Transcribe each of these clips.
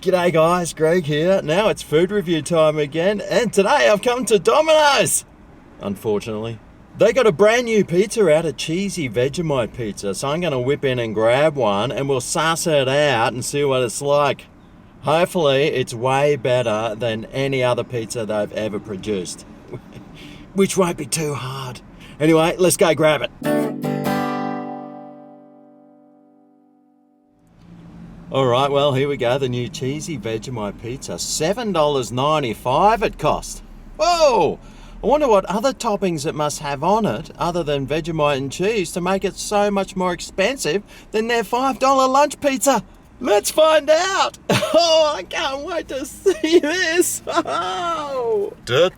G'day guys, Greg here. Now it's food review time again, and today I've come to Domino's. Unfortunately, they got a brand new pizza out, a Cheesy Vegemite Pizza, so I'm going to whip in and grab one and we'll suss it out and see what it's like. Hopefully it's way better than any other pizza they've ever produced, which won't be too hard. Anyway, let's go grab it. Alright, well, here we go, the new Cheesy Vegemite Pizza. $7.95 it cost. Whoa! I wonder what other toppings it must have on it, other than Vegemite and cheese, to make it so much more expensive than their $5 lunch pizza. Let's find out! Oh, I can't wait to see this! Oh! Domino!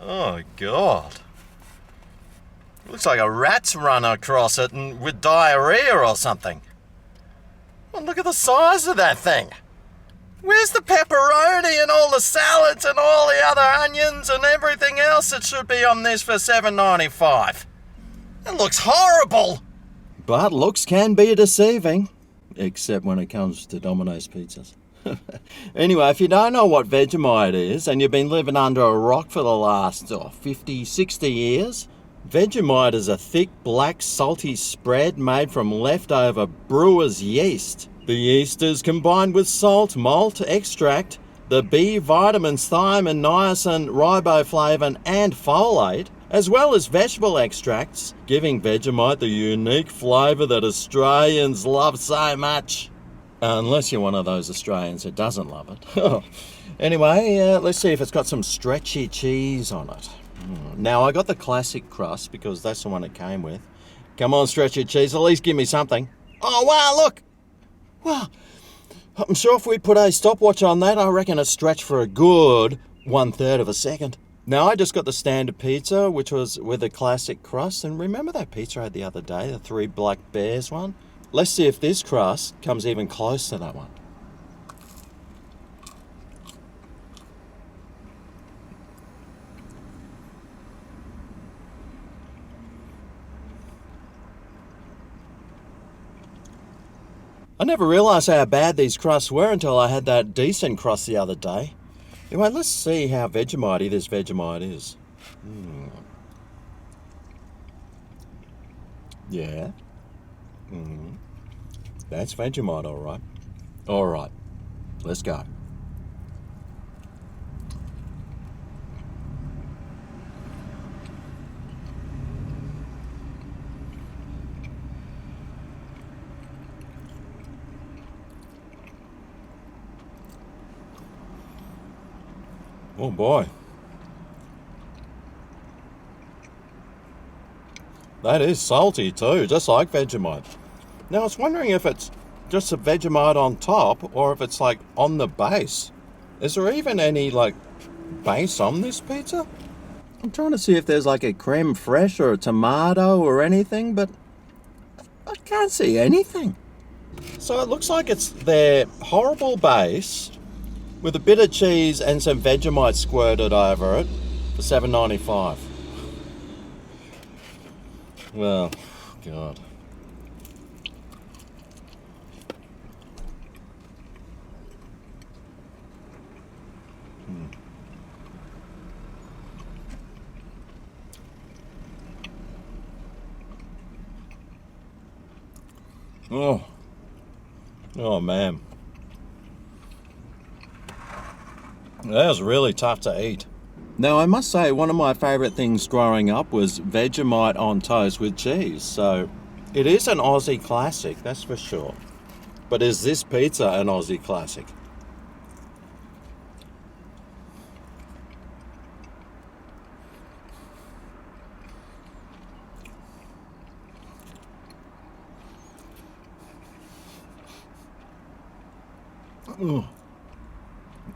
Oh, God. Looks like a rat's run across it and with diarrhea or something. Well, look at the size of that thing. Where's the pepperoni and all the salads and all the other onions and everything else that should be on this for $7.95? It looks horrible. But looks can be deceiving, except when it comes to Domino's pizzas. Anyway, if you don't know what Vegemite is and you've been living under a rock for the last 50, 60 years, Vegemite is a thick, black, salty spread made from leftover brewer's yeast. The yeast is combined with salt, malt, extract, the B vitamins thiamine, niacin, riboflavin and folate, as well as vegetable extracts, giving Vegemite the unique flavour that Australians love so much. Unless you're one of those Australians who doesn't love it. Anyway, let's see if it's got some stretchy cheese on it. Now, I got the classic crust because that's the one it came with. Come on, stretchy cheese, at least give me something. Oh, wow, look! Well, I'm sure if we put a stopwatch on that, I reckon it stretched for a good 1/3 of a second. Now, I just got the standard pizza, which was with a classic crust. And remember that pizza I had the other day, the 3 Black Bears one? Let's see if this crust comes even close to that one. I never realised how bad these crusts were until I had that decent crust the other day. Anyway, let's see how Vegemite this Vegemite is. Yeah. That's Vegemite, alright. Alright, let's go. Oh boy. That is salty too, just like Vegemite. Now I was wondering if it's just a Vegemite on top or if it's like on the base. Is there even any like base on this pizza? I'm trying to see if there's like a creme fraiche or a tomato or anything, but I can't see anything. So it looks like it's their horrible base with a bit of cheese and some Vegemite squirted over it for $7.95. Well, God. Oh man. That was really tough to eat. Now, I must say, one of my favourite things growing up was Vegemite on toast with cheese. So, it is an Aussie classic, that's for sure. But is this pizza an Aussie classic?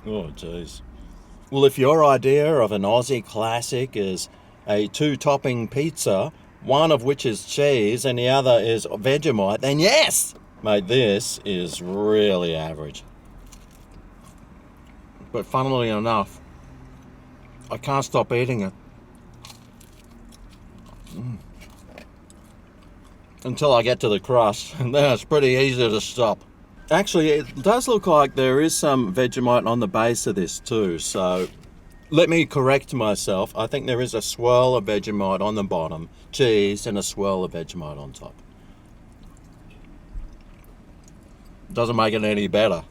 Oh, jeez. Well, if your idea of an Aussie classic is a 2-topping pizza, one of which is cheese and the other is Vegemite, then yes! Mate, this is really average. But funnily enough, I can't stop eating it. until I get to the crust, and then it's pretty easy to stop. Actually, it does look like there is some Vegemite on the base of this too, so let me correct myself. I think there is a swirl of Vegemite on the bottom, cheese, and a swirl of Vegemite on top. Doesn't make it any better.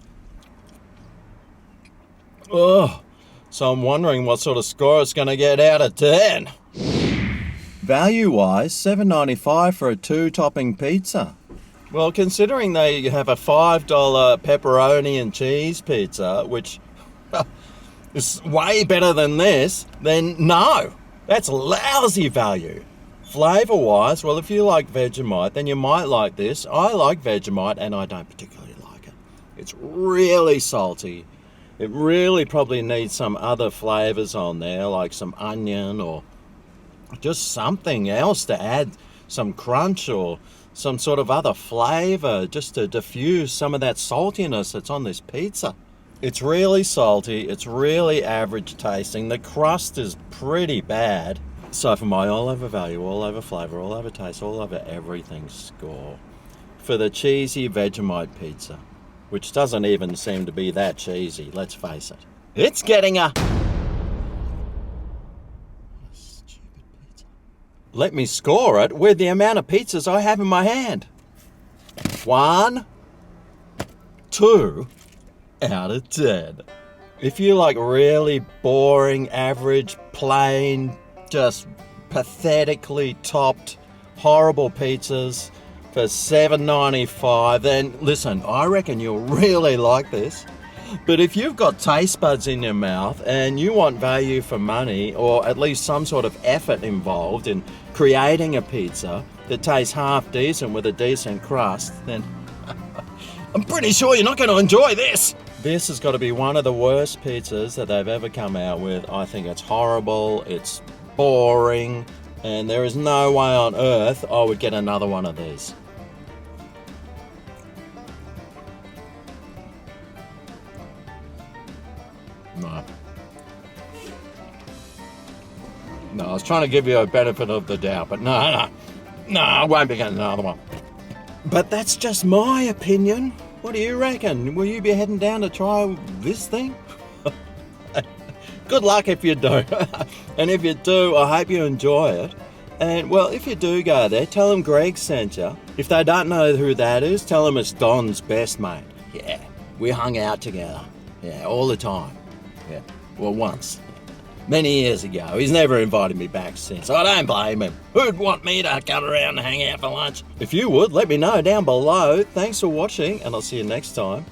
Oh, so I'm wondering what sort of score it's going to get out of 10. Value-wise, $7.95 for a 2-topping pizza. Well, considering they have a $5 pepperoni and cheese pizza, which is way better than this, then no, that's lousy value. Flavour-wise, well, if you like Vegemite, then you might like this. I like Vegemite, and I don't particularly like it. It's really salty. It really probably needs some other flavours on there, like some onion or just something else to add some crunch or some sort of other flavour just to diffuse some of that saltiness that's on this pizza. It's really salty, it's really average tasting, the crust is pretty bad. So for my all over value, all over flavour, all over taste, all over everything score, for the Cheesy Vegemite Pizza, which doesn't even seem to be that cheesy, let's face it, it's getting a... stupid pizza. Let me score it with the amount of pizzas I have in my hand. 1, 2 out of 10. If you like really boring, average, plain, just pathetically topped, horrible pizzas for $7.95, then listen, I reckon you'll really like this. But if you've got taste buds in your mouth and you want value for money, or at least some sort of effort involved in creating a pizza that tastes half decent with a decent crust, then I'm pretty sure you're not going to enjoy this. This has got to be one of the worst pizzas that they've ever come out with. I think it's horrible, it's boring, and there is no way on earth I would get another one of these. No, I was trying to give you a benefit of the doubt, but no, I won't be getting another one. But that's just my opinion. What do you reckon? Will you be heading down to try this thing? Good luck if you do. And if you do, I hope you enjoy it. And, well, if you do go there, tell them Greg sent you. If they don't know who that is, tell them it's Don's best mate. Yeah, we hung out together. Yeah, all the time. Yeah, well, once. Many years ago. He's never invited me back since. I don't blame him. Who'd want me to come around and hang out for lunch? If you would, let me know down below. Thanks for watching, and I'll see you next time.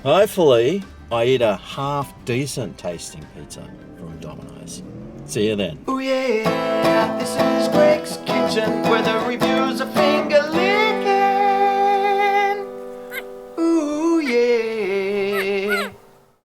Hopefully, I eat a half-decent tasting pizza from Domino's. See you then. Oh yeah, this is Greg's Kitchen, where the reviews are